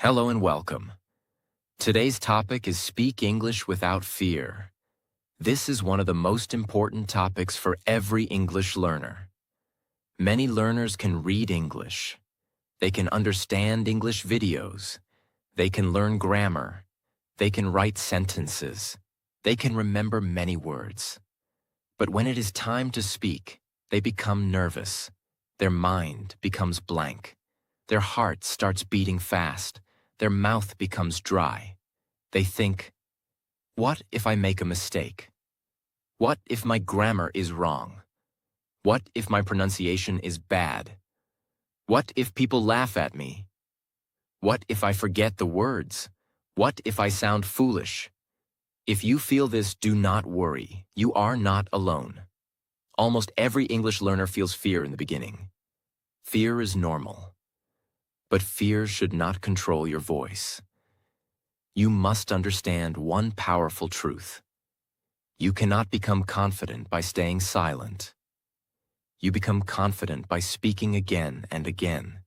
Hello and welcome. Today's topic is Speak English Without Fear. This is one of the most important topics for every English learner. Many learners can read English. They can understand English videos. They can learn grammar. They can write sentences. They can remember many words. But when it is time to speak, they become nervous. Their mind becomes blank. Their heart starts beating fast. Their mouth becomes dry. They think, what if I make a mistake? What if my grammar is wrong? What if my pronunciation is bad? What if people laugh at me? What if I forget the words? What if I sound foolish? If you feel this, do not worry. You are not alone. Almost every English learner feels fear in the beginning. Fear is normal. But fear should not control your voice. You must understand one powerful truth. You cannot become confident by staying silent. You become confident by speaking again and again.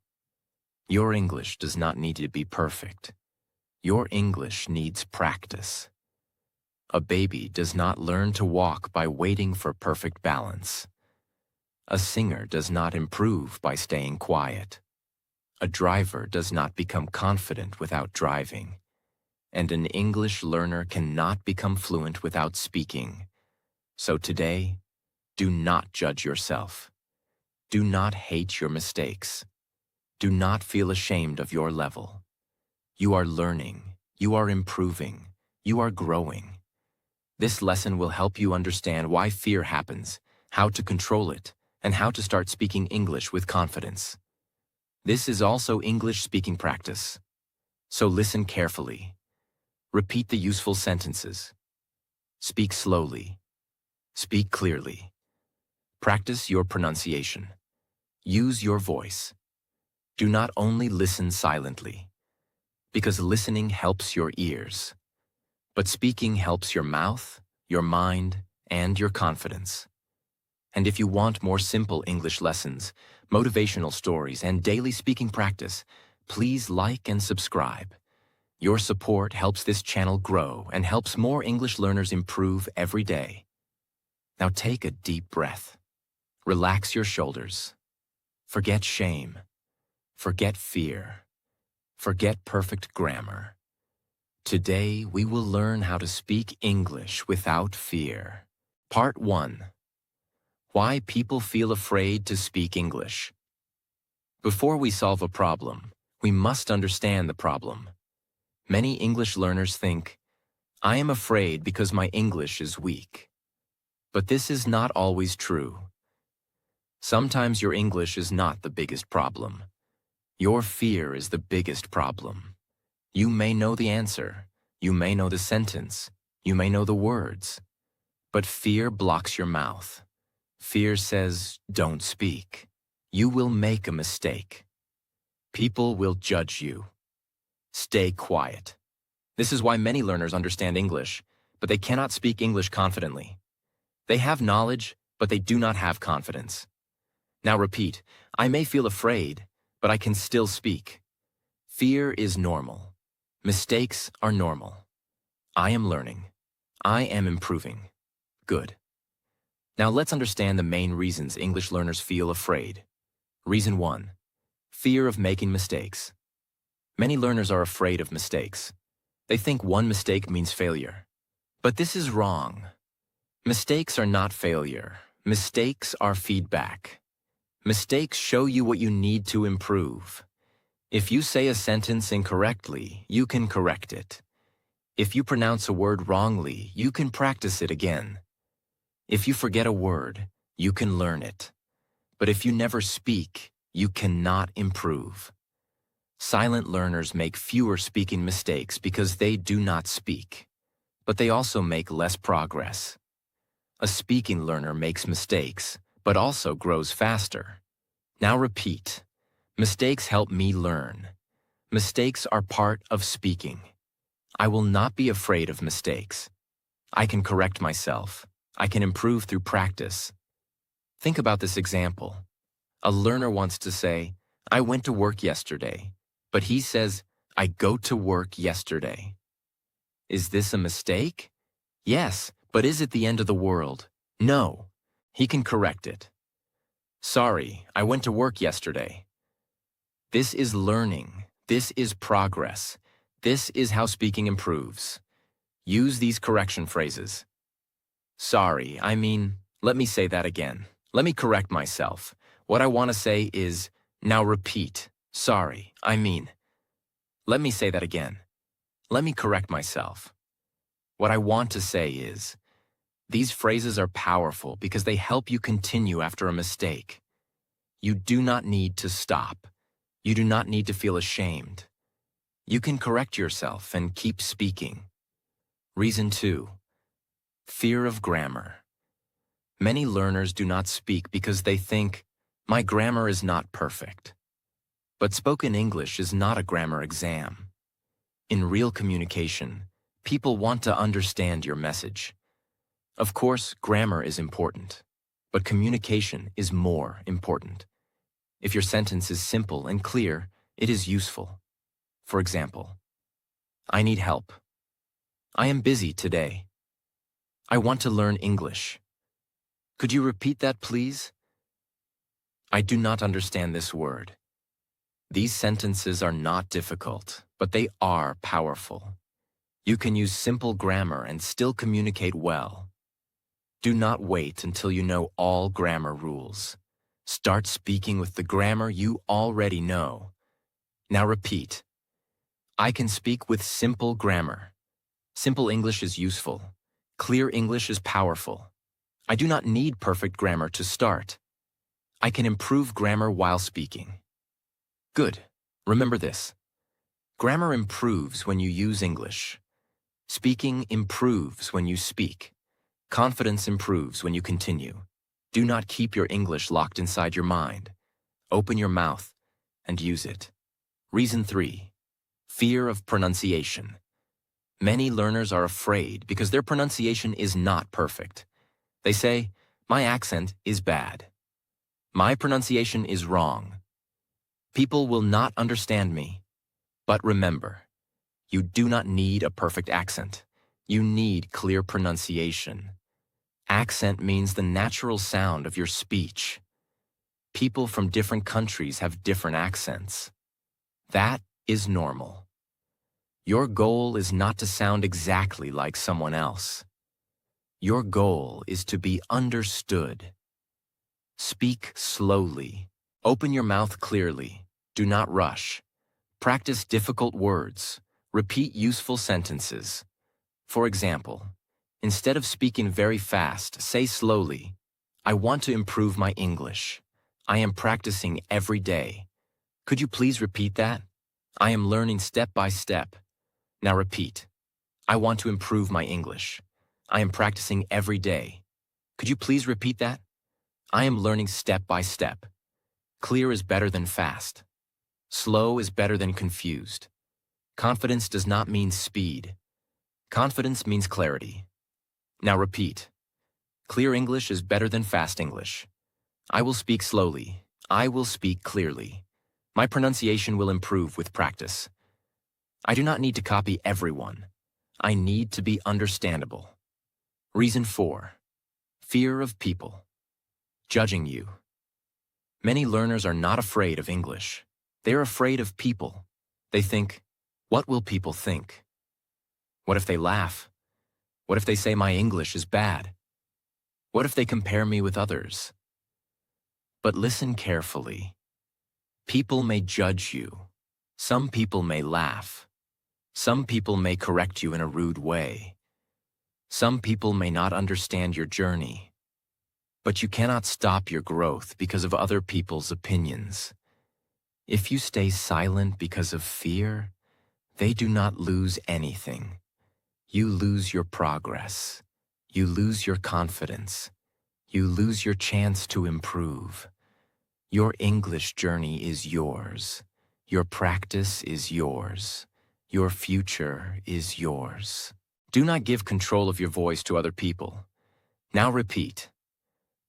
Your English does not need to be perfect. Your English needs practice. A baby does not learn to walk by waiting for perfect balance. A singer does not improve by staying quiet. A driver does not become confident without driving. And an English learner cannot become fluent without speaking. So today, do not judge yourself. Do not hate your mistakes. Do not feel ashamed of your level. You are learning. You are improving. You are growing. This lesson will help you understand why fear happens, how to control it, and how to start speaking English with confidence. This is also English speaking practice. So listen carefully. Repeat the useful sentences. Speak slowly. Speak clearly. Practice your pronunciation. Use your voice. Do not only listen silently, because listening helps your ears, but speaking helps your mouth, your mind, and your confidence. And if you want more simple English lessons, motivational stories, and daily speaking practice, please like and subscribe. Your support helps this channel grow and helps more English learners improve every day. Now take a deep breath. Relax your shoulders. Forget shame. Forget fear. Forget perfect grammar. Today we will learn how to speak English without fear. Part 1. Why people feel afraid to speak English. Before we solve a problem, we must understand the problem. Many English learners think, I am afraid because my English is weak. But this is not always true. Sometimes your English is not the biggest problem. Your fear is the biggest problem. You may know the answer. You may know the sentence. You may know the words. But fear blocks your mouth. Fear says, don't speak. You will make a mistake. People will judge you. Stay quiet. This is why many learners understand English, but they cannot speak English confidently. They have knowledge, but they do not have confidence. Now repeat, I may feel afraid, but I can still speak. Fear is normal. Mistakes are normal. I am learning. I am improving. Good. Now let's understand the main reasons English learners feel afraid. Reason 1. Fear of making mistakes. Many learners are afraid of mistakes. They think one mistake means failure. But this is wrong. Mistakes are not failure. Mistakes are feedback. Mistakes show you what you need to improve. If you say a sentence incorrectly, you can correct it. If you pronounce a word wrongly, you can practice it again. If you forget a word, you can learn it. But if you never speak, you cannot improve. Silent learners make fewer speaking mistakes because they do not speak. But they also make less progress. A speaking learner makes mistakes, but also grows faster. Now repeat. Mistakes help me learn. Mistakes are part of speaking. I will not be afraid of mistakes. I can correct myself. I can improve through practice. Think about this example. A learner wants to say, I went to work yesterday, but he says, I go to work yesterday. Is this a mistake? Yes, but is it the end of the world? No. He can correct it. Sorry, I went to work yesterday. This is learning. This is progress. This is how speaking improves. Use these correction phrases. Sorry, let me say that again. Let me correct myself. What I want to say is, now repeat. Sorry, let me say that again. Let me correct myself. What I want to say is, these phrases are powerful because they help you continue after a mistake. You do not need to stop. You do not need to feel ashamed. You can correct yourself and keep speaking. Reason 2. Fear of grammar. Many learners do not speak because they think, my grammar is not perfect. But spoken English is not a grammar exam. In real communication, people want to understand your message. Of course, grammar is important, but communication is more important. If your sentence is simple and clear, it is useful. For example, I need help. I am busy today. I want to learn English. Could you repeat that, please? I do not understand this word. These sentences are not difficult, but they are powerful. You can use simple grammar and still communicate well. Do not wait until you know all grammar rules. Start speaking with the grammar you already know. Now repeat. I can speak with simple grammar. Simple English is useful. Clear English is powerful. I do not need perfect grammar to start. I can improve grammar while speaking. Good. Remember this. Grammar improves when you use English. Speaking improves when you speak. Confidence improves when you continue. Do not keep your English locked inside your mind. Open your mouth and use it. Reason 3. Fear of pronunciation. Many learners are afraid because their pronunciation is not perfect. They say, my accent is bad. My pronunciation is wrong. People will not understand me. But remember, you do not need a perfect accent. You need clear pronunciation. Accent means the natural sound of your speech. People from different countries have different accents. That is normal. Your goal is not to sound exactly like someone else. Your goal is to be understood. Speak slowly. Open your mouth clearly. Do not rush. Practice difficult words. Repeat useful sentences. For example, instead of speaking very fast, say slowly, I want to improve my English. I am practicing every day. Could you please repeat that? I am learning step by step. Now repeat. I want to improve my English. I am practicing every day. Could you please repeat that? I am learning step by step. Clear is better than fast. Slow is better than confused. Confidence does not mean speed. Confidence means clarity. Now repeat. Clear English is better than fast English. I will speak slowly. I will speak clearly. My pronunciation will improve with practice. I do not need to copy everyone. I need to be understandable. Reason 4. Fear of people. Judging you. Many learners are not afraid of English. They are afraid of people. They think, what will people think? What if they laugh? What if they say my English is bad? What if they compare me with others? But listen carefully. People may judge you. Some people may laugh. Some people may correct you in a rude way. Some people may not understand your journey. But you cannot stop your growth because of other people's opinions. If you stay silent because of fear, they do not lose anything. You lose your progress. You lose your confidence. You lose your chance to improve. Your English journey is yours. Your practice is yours. Your future is yours. Do not give control of your voice to other people. Now repeat.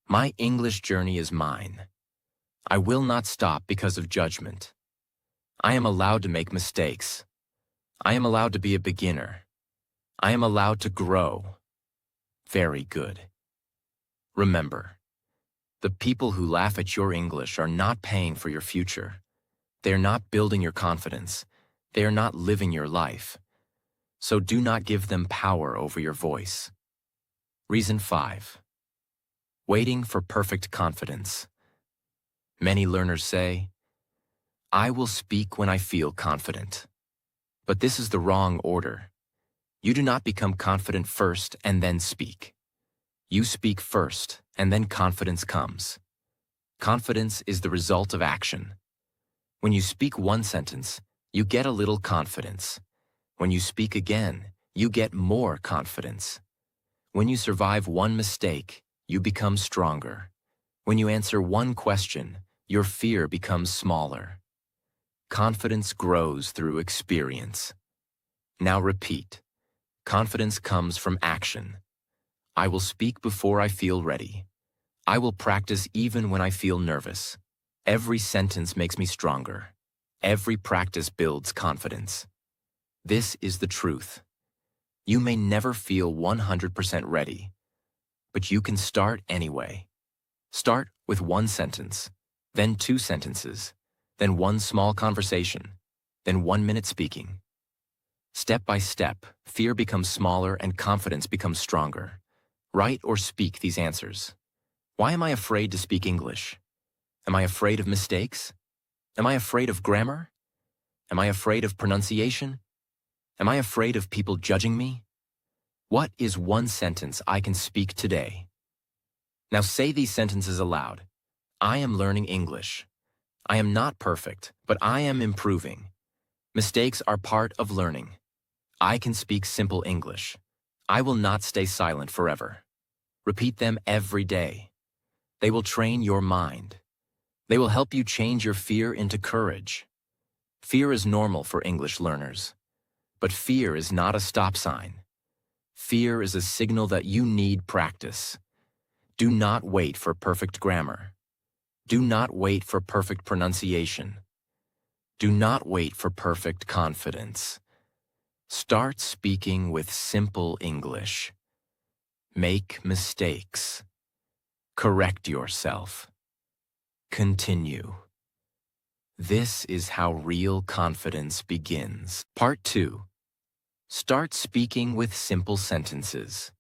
My English journey is mine. I will not stop because of judgment. I am allowed to make mistakes. I am allowed to be a beginner. I am allowed to grow. Very good. Remember, the people who laugh at your English are not paying for your future. They are not building your confidence. They are not living your life. So do not give them power over your voice. Reason 5. Waiting for perfect confidence. Many learners say, I will speak when I feel confident. But this is the wrong order. You do not become confident first and then speak. You speak first, and then confidence comes. Confidence is the result of action. When you speak one sentence, you get a little confidence. When you speak again, you get more confidence. When you survive one mistake, you become stronger. When you answer one question, your fear becomes smaller. Confidence grows through experience. Now repeat. Confidence comes from action. I will speak before I feel ready. I will practice even when I feel nervous. Every sentence makes me stronger. Every practice builds confidence. This is the truth. You may never feel 100% ready, but you can start anyway. Start with one sentence, then 2 sentences, then one small conversation, then 1 minute speaking. Step by step, fear becomes smaller and confidence becomes stronger. Write or speak these answers. Why am I afraid to speak English? Am I afraid of mistakes? Am I afraid of grammar? Am I afraid of pronunciation? Am I afraid of people judging me? What is one sentence I can speak today? Now say these sentences aloud. I am learning English. I am not perfect, but I am improving. Mistakes are part of learning. I can speak simple English. I will not stay silent forever. Repeat them every day. They will train your mind. They will help you change your fear into courage. Fear is normal for English learners. But fear is not a stop sign. Fear is a signal that you need practice. Do not wait for perfect grammar. Do not wait for perfect pronunciation. Do not wait for perfect confidence. Start speaking with simple English. Make mistakes. Correct yourself. Continue. This is how real confidence begins. Part 2. Start speaking with simple sentences.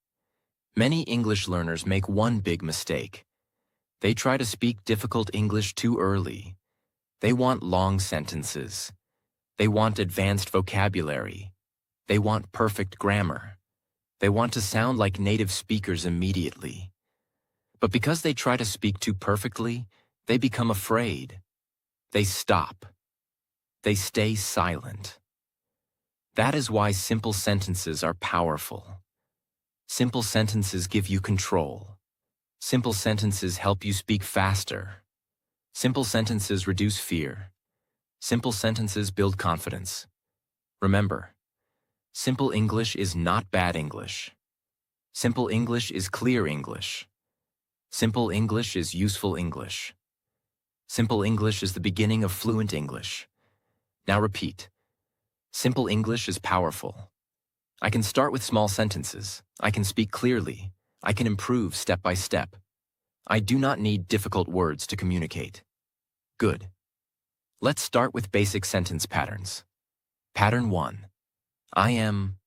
Many English learners make one big mistake. They try to speak difficult English too early. They want long sentences. They want advanced vocabulary. They want perfect grammar. They want to sound like native speakers immediately. But because they try to speak too perfectly, they become afraid. They stop. They stay silent. That is why simple sentences are powerful. Simple sentences give you control. Simple sentences help you speak faster. Simple sentences reduce fear. Simple sentences build confidence. Remember, simple English is not bad English. Simple English is clear English. Simple English is useful English. Simple English is the beginning of fluent English. Now repeat. Simple English is powerful. I can start with small sentences. I can speak clearly. I can improve step by step. I do not need difficult words to communicate. Good. Let's start with basic sentence patterns. Pattern 1. I am.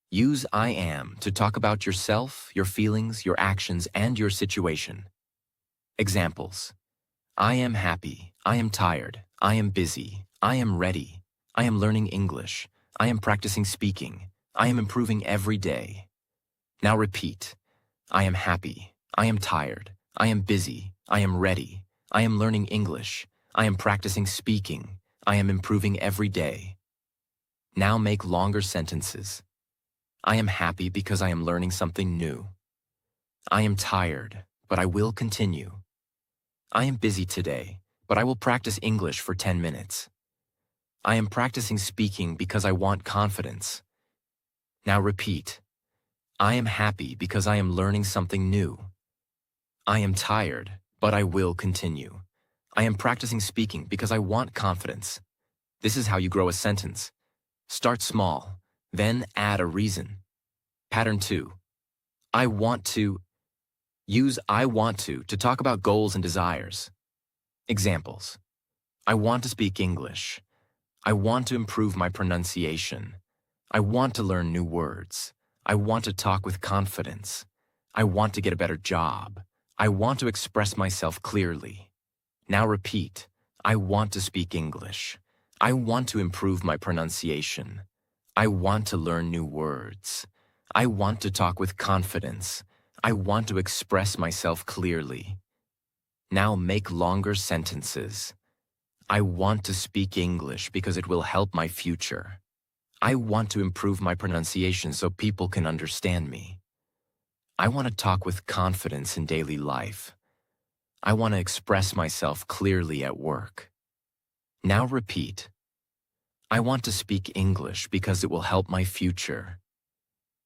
Use I am to talk about yourself, your feelings, your actions, and your situation. Examples. I am happy. I am tired. I am busy. I am ready. I am learning English. I am practicing speaking. I am improving every day. Now repeat. I am happy. I am tired. I am busy. I am ready. I am learning English. I am practicing speaking. I am improving every day. Now make longer sentences. I am happy because I am learning something new. I am tired, but I will continue. I am busy today, but I will practice English for 10 minutes. I am practicing speaking because I want confidence. Now repeat. I am happy because I am learning something new. I am tired, but I will continue. I am practicing speaking because I want confidence. This is how you grow a sentence. Start small, then add a reason. Pattern 2. I want to. Use I want to talk about goals and desires. Examples. I want to speak English. I want to improve my pronunciation. I want to learn new words. I want to talk with confidence. I want to get a better job. I want to express myself clearly. Now repeat. I want to speak English. I want to improve my pronunciation. I want to learn new words. I want to talk with confidence. I want to express myself clearly. Now make longer sentences. I want to speak English because it will help my future. I want to improve my pronunciation so people can understand me. I want to talk with confidence in daily life. I want to express myself clearly at work. Now repeat. I want to speak English because it will help my future.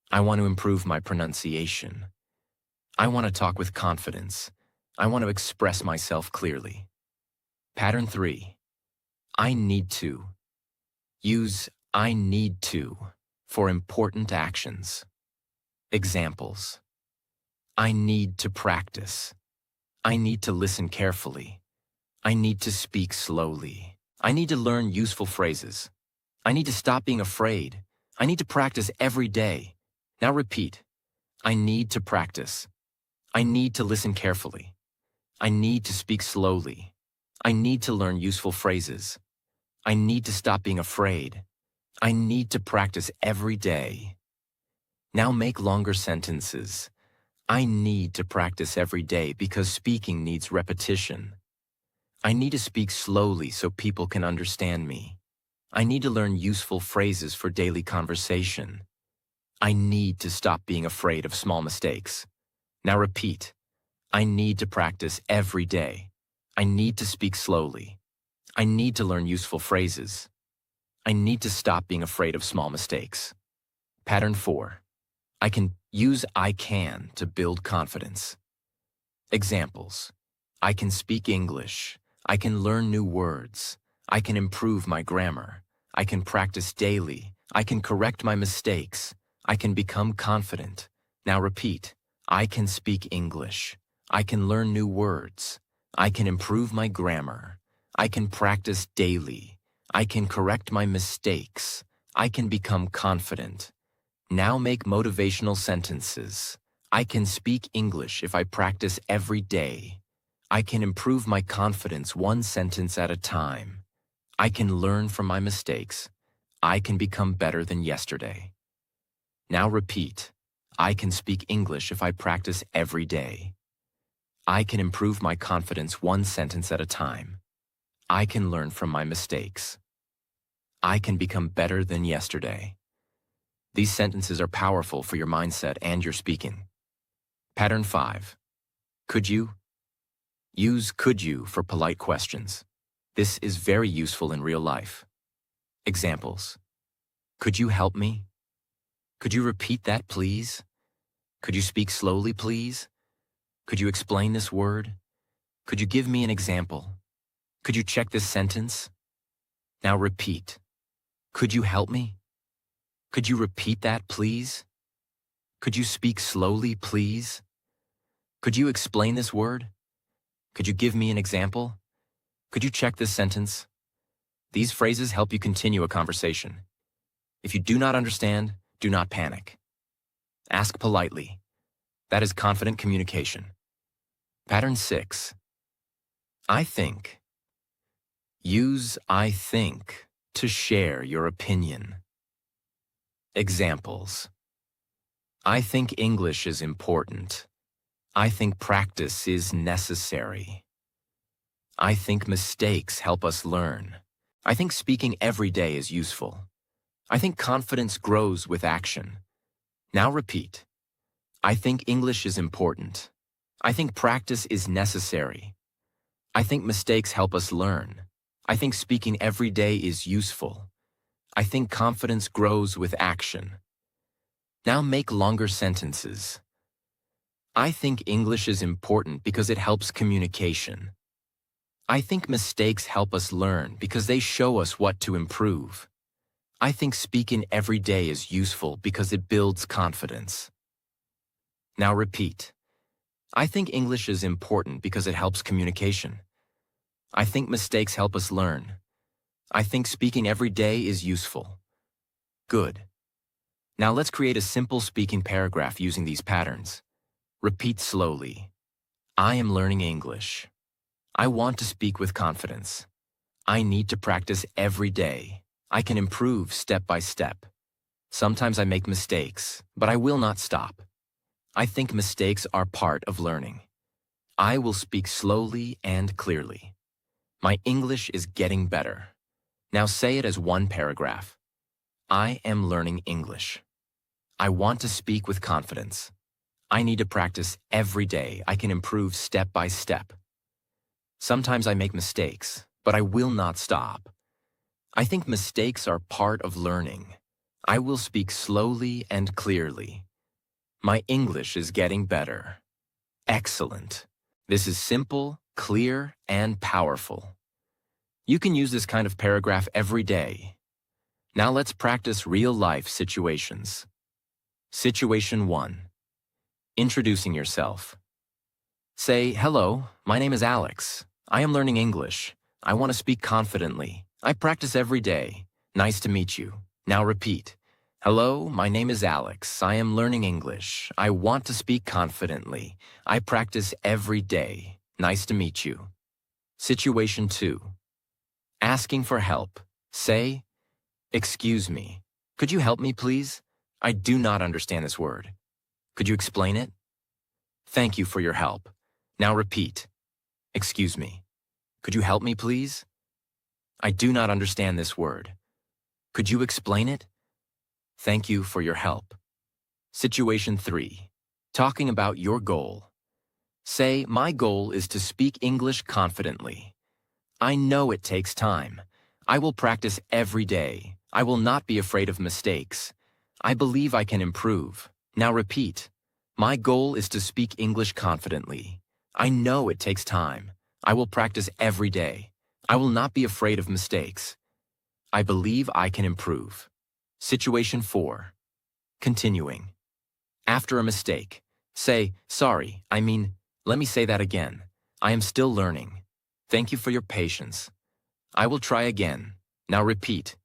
I want to improve my pronunciation. I want to talk with confidence. I want to express myself clearly. Pattern 3. I need to. Use I need to for important actions. Examples. I need to practice. I need to listen carefully. I need to speak slowly. I need to learn useful phrases. I need to stop being afraid. I need to practice every day. Now repeat. I need to practice. I need to listen carefully. I need to speak slowly. I need to learn useful phrases. I need to stop being afraid. I need to practice every day. Now make longer sentences. I need to practice every day because speaking needs repetition. I need to speak slowly so people can understand me. I need to learn useful phrases for daily conversation. I need to stop being afraid of small mistakes. Now repeat. I need to practice every day. I need to speak slowly. I need to learn useful phrases. I need to stop being afraid of small mistakes. Pattern 4. I can use I can to build confidence. Examples. I can speak English. I can learn new words. I can improve my grammar. I can practice daily. I can correct my mistakes. I can become confident. Now repeat. I can speak English. I can learn new words. I can improve my grammar. I can practice daily. I can correct my mistakes. I can become confident. Now make motivational sentences. I can speak English if I practice every day. I can improve my confidence one sentence at a time. I can learn from my mistakes. I can become better than yesterday. Now repeat. I can speak English if I practice every day. I can improve my confidence one sentence at a time. I can learn from my mistakes. I can become better than yesterday. These sentences are powerful for your mindset and your speaking. Pattern 5. Could you? Use could you for polite questions. This is very useful in real life. Examples. Could you help me? Could you repeat that, please? Could you speak slowly, please? Could you explain this word? Could you give me an example? Could you check this sentence? Now repeat. Could you help me? Could you repeat that, please? Could you speak slowly, please? Could you explain this word? Could you give me an example? Could you check this sentence? These phrases help you continue a conversation. If you do not understand, do not panic. Ask politely. That is confident communication. Pattern 6. I think. Use I think to share your opinion. Examples. I think English is important. I think practice is necessary. I think mistakes help us learn. I think speaking every day is useful. I think confidence grows with action. Now repeat. I think English is important. I think practice is necessary. I think mistakes help us learn. I think speaking every day is useful. I think confidence grows with action. Now make longer sentences. I think English is important because it helps communication. I think mistakes help us learn because they show us what to improve. I think speaking every day is useful because it builds confidence. Now repeat. I think English is important because it helps communication. I think mistakes help us learn. I think speaking every day is useful. Good. Now let's create a simple speaking paragraph using these patterns. Repeat slowly. I am learning English. I want to speak with confidence. I need to practice every day. I can improve step by step. Sometimes I make mistakes, but I will not stop. I think mistakes are part of learning. I will speak slowly and clearly. My English is getting better. Now say it as one paragraph. I am learning English. I want to speak with confidence. I need to practice every day. I can improve step by step. Sometimes I make mistakes, but I will not stop. I think mistakes are part of learning. I will speak slowly and clearly. My English is getting better. Excellent. This is simple, clear, and powerful. You can use this kind of paragraph every day. Now let's practice real-life situations. Situation 1. Introducing yourself. Say, hello, my name is Alex. I am learning English. I want to speak confidently. I practice every day. Nice to meet you. Now repeat. Hello, my name is Alex. I am learning English. I want to speak confidently. I practice every day. Nice to meet you. Situation 2. Asking for help. Say, excuse me. Could you help me, please? I do not understand this word. Could you explain it? Thank you for your help. Now repeat. Excuse me. Could you help me, please? I do not understand this word. Could you explain it? Thank you for your help. Situation 3. Talking about your goal. Say, my goal is to speak English confidently. I know it takes time. I will practice every day. I will not be afraid of mistakes. I believe I can improve. Now repeat. My goal is to speak English confidently. I know it takes time. I will practice every day. I will not be afraid of mistakes. I believe I can improve. Situation 4. Continuing. After a mistake, say, sorry, let me say that again. I am still learning. Thank you for your patience. I will try again. Now repeat.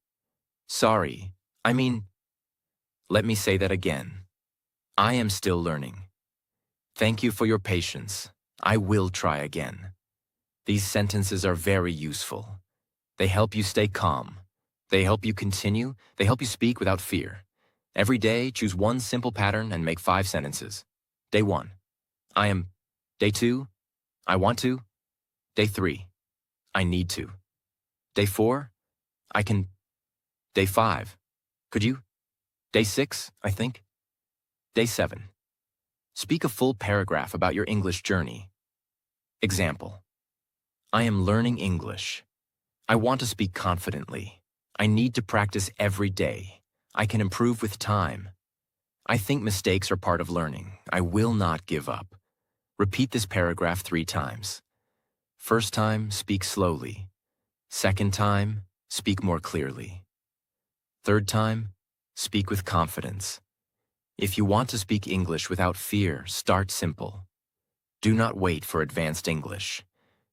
Sorry, let me say that again. I am still learning. Thank you for your patience. I will try again. These sentences are very useful. They help you stay calm. They help you continue. They help you speak without fear. Every day, choose one simple pattern and make 5 sentences. Day 1. I am. Day 2. I want to. Day 3. I need to. Day 4. I can. Day 5. Could you? Day 6, I think. Day 7. Speak a full paragraph about your English journey. Example. I am learning English. I want to speak confidently. I need to practice every day. I can improve with time. I think mistakes are part of learning. I will not give up. Repeat this paragraph 3 times. First time, speak slowly. Second time, speak more clearly. Third time, speak with confidence. If you want to speak English without fear, start simple. Do not wait for advanced English.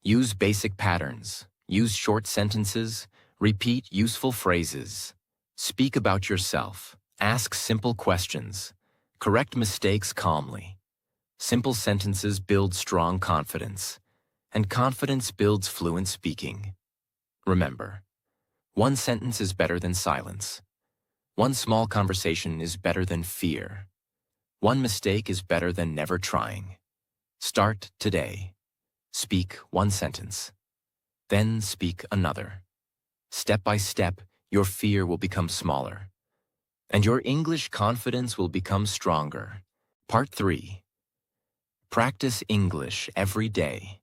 Use basic patterns. Use short sentences. Repeat useful phrases. Speak about yourself. Ask simple questions. Correct mistakes calmly. Simple sentences build strong confidence, and confidence builds fluent speaking. Remember, one sentence is better than silence. One small conversation is better than fear. One mistake is better than never trying. Start today. Speak one sentence. Then speak another. Step by step, your fear will become smaller, and your English confidence will become stronger. Part 3. Practice English every day.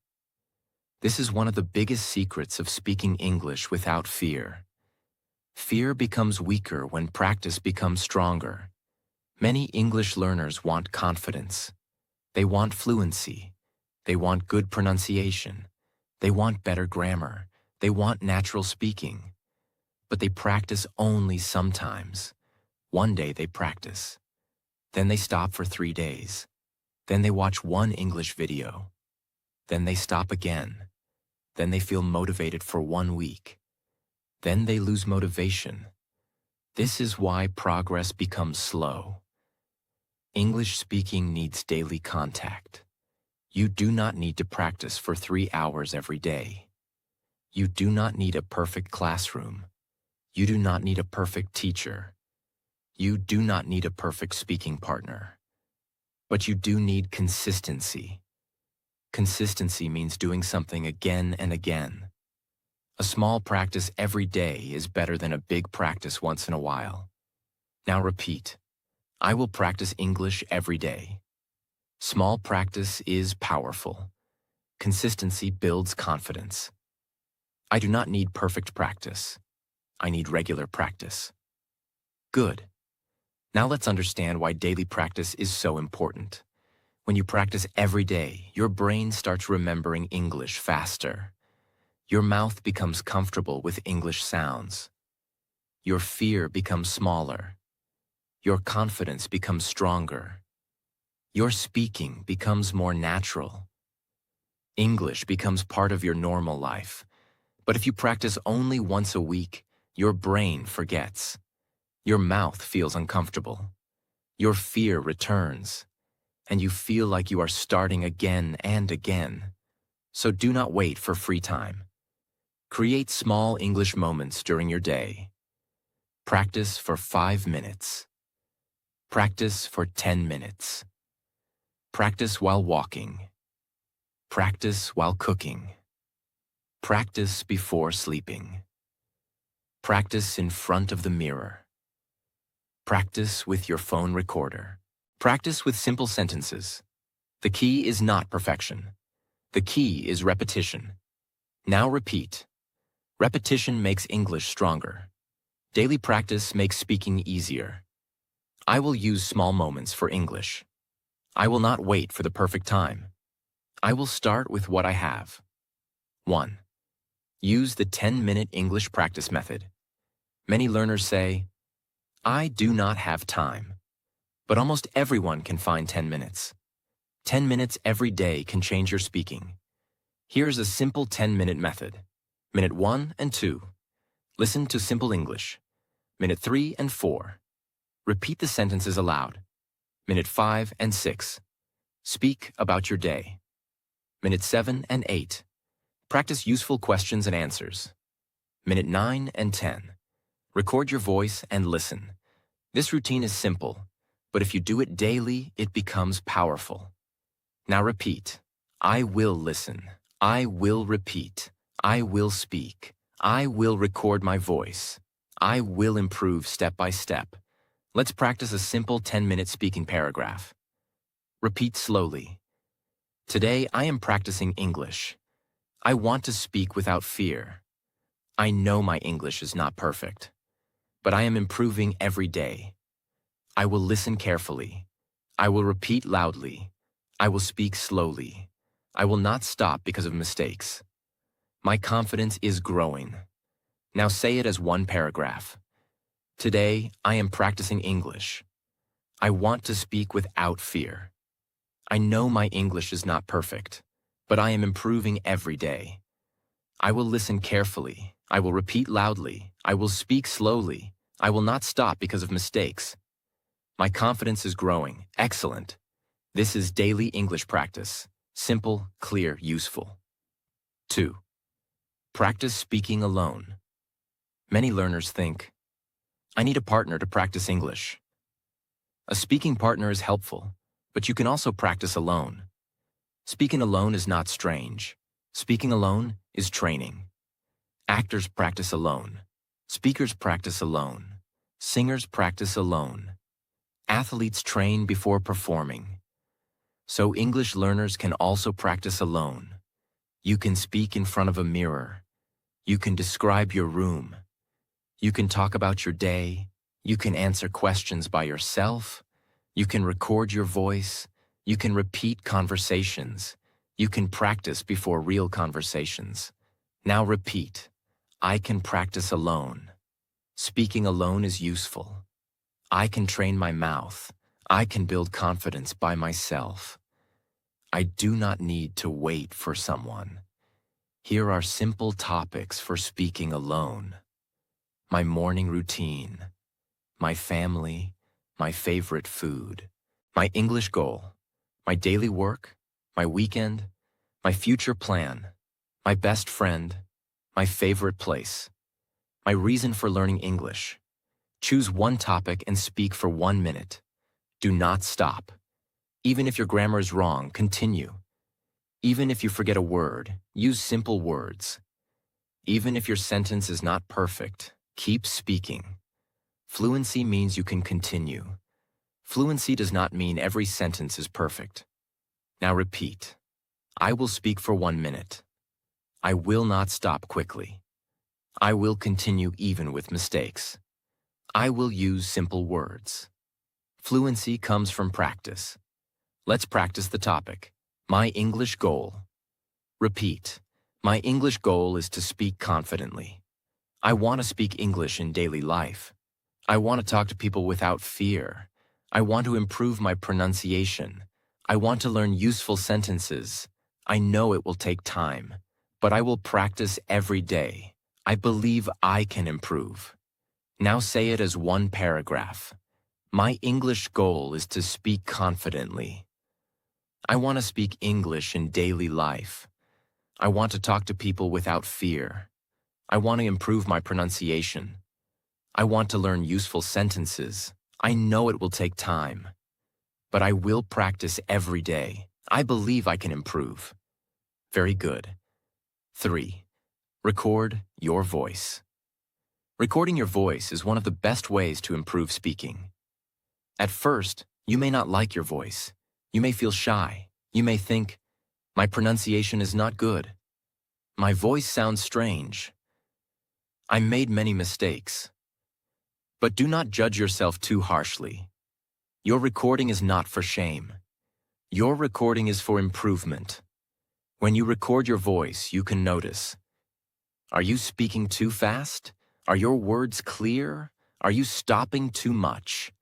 This is one of the biggest secrets of speaking English without fear. Fear becomes weaker when practice becomes stronger. Many English learners want confidence. They want fluency. They want good pronunciation. They want better grammar. They want natural speaking. but they practice only sometimes. One day they practice. Then they stop for 3 days. Then they watch one English video. Then they stop again. Then they feel motivated for 1 week. Then they lose motivation. This is why progress becomes slow. English speaking needs daily contact. You do not need to practice for 3 hours every day. You do not need a perfect classroom. You do not need a perfect teacher. You do not need a perfect speaking partner. But you do need consistency. Consistency means doing something again and again. A small practice every day is better than a big practice once in a while. Now repeat. I will practice English every day. Small practice is powerful. Consistency builds confidence. I do not need perfect practice. I need regular practice. Good. Now let's understand why daily practice is so important. When you practice every day, your brain starts remembering English faster. Your mouth becomes comfortable with English sounds. Your fear becomes smaller. Your confidence becomes stronger. Your speaking becomes more natural. English becomes part of your normal life. But if you practice only once a week, your brain forgets. Your mouth feels uncomfortable. Your fear returns. And you feel like you are starting again and again. So do not wait for free time. Create small English moments during your day. Practice for 5 minutes. Practice for 10 minutes. Practice while walking. Practice while cooking. Practice before sleeping. Practice in front of the mirror. Practice with your phone recorder. Practice with simple sentences. The key is not perfection. The key is repetition. Now repeat. Repetition makes English stronger. Daily practice makes speaking easier. I will use small moments for English. I will not wait for the perfect time. I will start with what I have. 1. Use the 10-minute English practice method. Many learners say, I do not have time. But almost everyone can find 10 minutes. 10 minutes every day can change your speaking. Here's a simple 10-minute method. Minute 1 and 2. Listen to simple English. Minute 3 and 4. Repeat the sentences aloud. Minute 5 and 6. Speak about your day. Minute 7 and 8. Practice useful questions and answers. Minute 9 and 10. Record your voice and listen. This routine is simple, but if you do it daily, it becomes powerful. Now repeat. I will listen. I will repeat. I will speak. I will record my voice. I will improve step by step. Let's practice a simple 10-minute speaking paragraph. Repeat slowly. Today, I am practicing English. I want to speak without fear. I know my English is not perfect, but I am improving every day. I will listen carefully. I will repeat loudly. I will speak slowly. I will not stop because of mistakes. My confidence is growing. Now say it as one paragraph. Today, I am practicing English. I want to speak without fear. I know my English is not perfect, but I am improving every day. I will listen carefully. I will repeat loudly. I will speak slowly. I will not stop because of mistakes. My confidence is growing. Excellent. This is daily English practice. Simple, clear, useful. 2. Practice speaking alone. Many learners think, I need a partner to practice English. A speaking partner is helpful, but you can also practice alone. Speaking alone is not strange. Speaking alone is training. Actors practice alone. Speakers practice alone. Singers practice alone. Athletes train before performing. So English learners can also practice alone. You can speak in front of a mirror. You can describe your room. You can talk about your day. You can answer questions by yourself. You can record your voice. You can repeat conversations. You can practice before real conversations. Now repeat. I can practice alone. Speaking alone is useful. I can train my mouth. I can build confidence by myself. I do not need to wait for someone. Here are simple topics for speaking alone. My morning routine, my family, my favorite food, my English goal, my daily work, my weekend, my future plan, my best friend, my favorite place, my reason for learning English. Choose one topic and speak for 1 minute. Do not stop. Even if your grammar is wrong, continue. Even if you forget a word, use simple words. Even if your sentence is not perfect, keep speaking. Fluency means you can continue. Fluency does not mean every sentence is perfect. Now repeat. I will speak for 1 minute. I will not stop quickly. I will continue even with mistakes. I will use simple words. Fluency comes from practice. Let's practice the topic. My English goal. Repeat. My English goal is to speak confidently. I want to speak English in daily life. I want to talk to people without fear. I want to improve my pronunciation. I want to learn useful sentences. I know it will take time, but I will practice every day. I believe I can improve. Now say it as one paragraph. My English goal is to speak confidently. I want to speak English in daily life. I want to talk to people without fear. I want to improve my pronunciation. I want to learn useful sentences. I know it will take time, but I will practice every day. I believe I can improve. Very good. 3. Record your voice. Recording your voice is one of the best ways to improve speaking. At first, you may not like your voice. You may feel shy. You may think, my pronunciation is not good. My voice sounds strange. I made many mistakes. But do not judge yourself too harshly. Your recording is not for shame. Your recording is for improvement. When you record your voice, you can notice. Are you speaking too fast? Are your words clear? Are you stopping too much?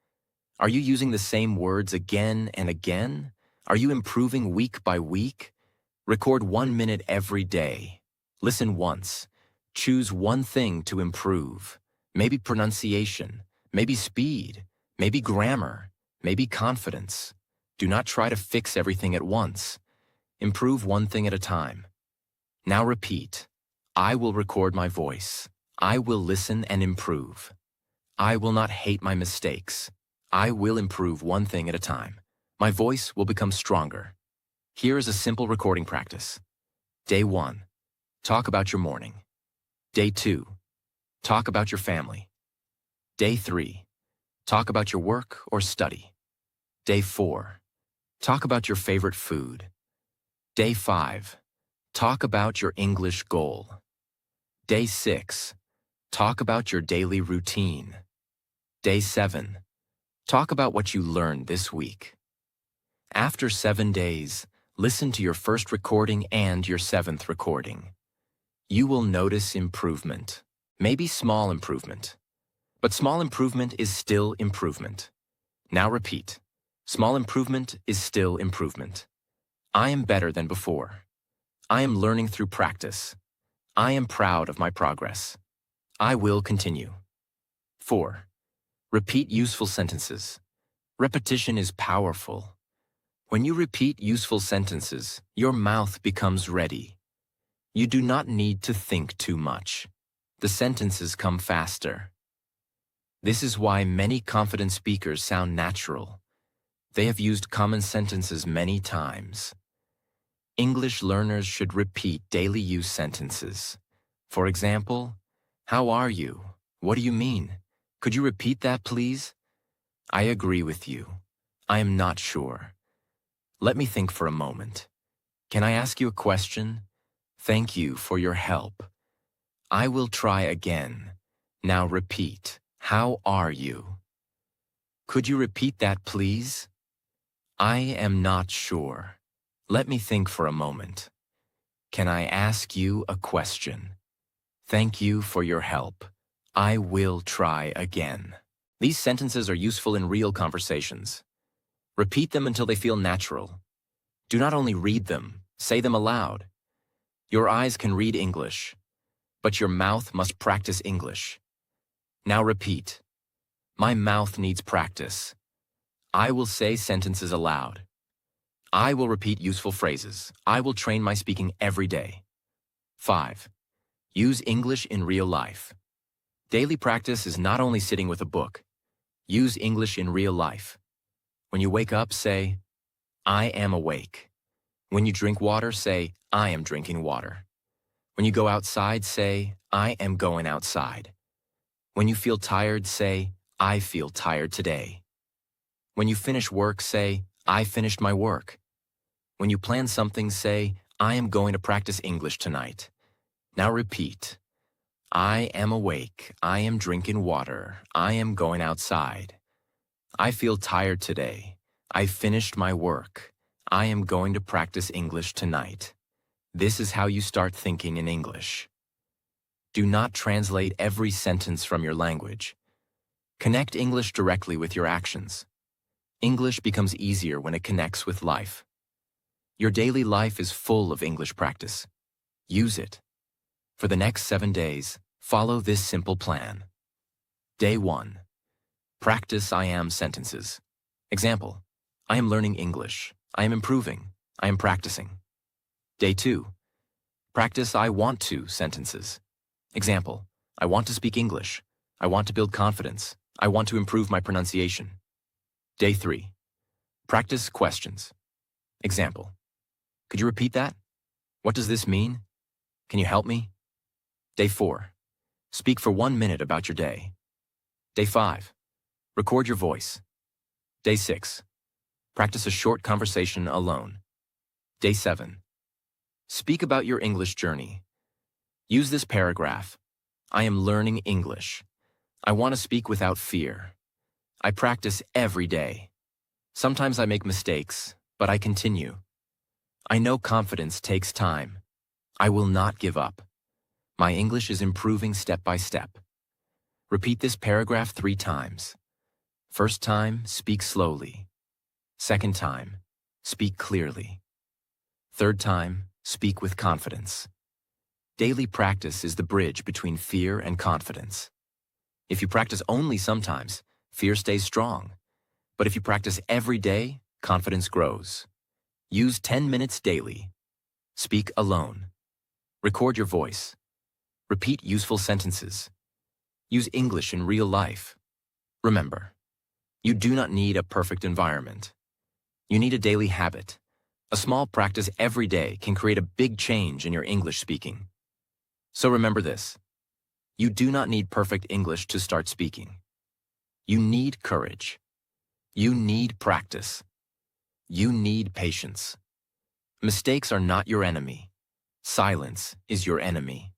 Are you using the same words again and again? Are you improving week by week? Record 1 minute every day. Listen once. Choose one thing to improve. Maybe pronunciation, maybe speed, maybe grammar, maybe confidence. Do not try to fix everything at once. Improve one thing at a time. Now repeat. I will record my voice. I will listen and improve. I will not hate my mistakes. I will improve one thing at a time. My voice will become stronger. Here is a simple recording practice. Day 1. Talk about your morning. Day 2. Talk about your family. Day 3. Talk about your work or study. Day 4. Talk about your favorite food. Day 5. Talk about your English goal. Day 6. Talk about your daily routine. Day 7. Talk about what you learned this week. After 7 days, listen to your first recording and your 7th recording. You will notice improvement. Maybe small improvement. But small improvement is still improvement. Now repeat. Small improvement is still improvement. I am better than before. I am learning through practice. I am proud of my progress. I will continue. 4. Repeat useful sentences. Repetition is powerful. When you repeat useful sentences, your mouth becomes ready. You do not need to think too much. The sentences come faster. This is why many confident speakers sound natural. They have used common sentences many times. English learners should repeat daily use sentences. For example, how are you? What do you mean? Could you repeat that, please? I agree with you. I am not sure. Let me think for a moment. Can I ask you a question? Thank you for your help. I will try again. Now repeat. How are you? Could you repeat that, please? I am not sure. Let me think for a moment. Can I ask you a question? Thank you for your help. I will try again. These sentences are useful in real conversations. Repeat them until they feel natural. Do not only read them, say them aloud. Your eyes can read English, but your mouth must practice English. Now repeat. My mouth needs practice. I will say sentences aloud. I will repeat useful phrases. I will train my speaking every day. 5. Use English in real life. Daily practice is not only sitting with a book. Use English in real life. When you wake up, say, I am awake. When you drink water, say, I am drinking water. When you go outside, say, I am going outside. When you feel tired, say, I feel tired today. When you finish work, say, I finished my work. When you plan something, say, I am going to practice English tonight. Now repeat. I am awake. I am drinking water. I am going outside. I feel tired today. I finished my work. I am going to practice English tonight. This is how you start thinking in English. Do not translate every sentence from your language. Connect English directly with your actions. English becomes easier when it connects with life. Your daily life is full of English practice. Use it. For the next 7 days, follow this simple plan. Day 1. Practice I am sentences. Example, I am learning English. I am improving. I am practicing. Day 2. Practice I want to sentences. Example, I want to speak English. I want to build confidence. I want to improve my pronunciation. Day 3. Practice questions. Example, could you repeat that? What does this mean? Can you help me? Day 4. Speak for 1 minute about your day. Day 5. Record your voice. Day 6. Practice a short conversation alone. Day 7. Speak about your English journey. Use this paragraph. I am learning English. I want to speak without fear. I practice every day. Sometimes I make mistakes, but I continue. I know confidence takes time. I will not give up. My English is improving step by step. Repeat this paragraph 3 times. First time, speak slowly. Second time, speak clearly. Third time, speak with confidence. Daily practice is the bridge between fear and confidence. If you practice only sometimes, fear stays strong. But if you practice every day, confidence grows. Use 10 minutes daily. Speak alone. Record your voice. Repeat useful sentences. Use English in real life. Remember, you do not need a perfect environment. You need a daily habit. A small practice every day can create a big change in your English speaking. So remember this. You do not need perfect English to start speaking. You need courage. You need practice. You need patience. Mistakes are not your enemy. Silence is your enemy.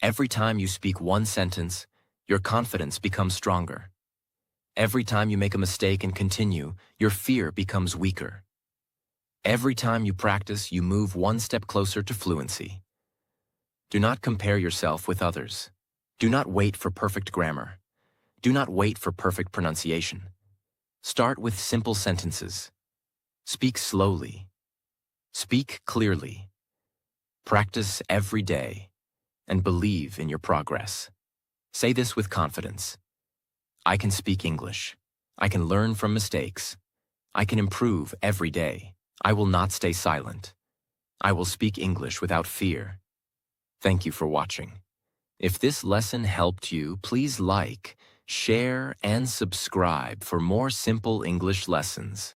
Every time you speak one sentence, your confidence becomes stronger. Every time you make a mistake and continue, your fear becomes weaker. Every time you practice, you move one step closer to fluency. Do not compare yourself with others. Do not wait for perfect grammar. Do not wait for perfect pronunciation. Start with simple sentences. Speak slowly. Speak clearly. Practice every day and believe in your progress. Say this with confidence. I can speak English. I can learn from mistakes. I can improve every day. I will not stay silent. I will speak English without fear. Thank you for watching. If this lesson helped you, please like, share, and subscribe for more simple English lessons.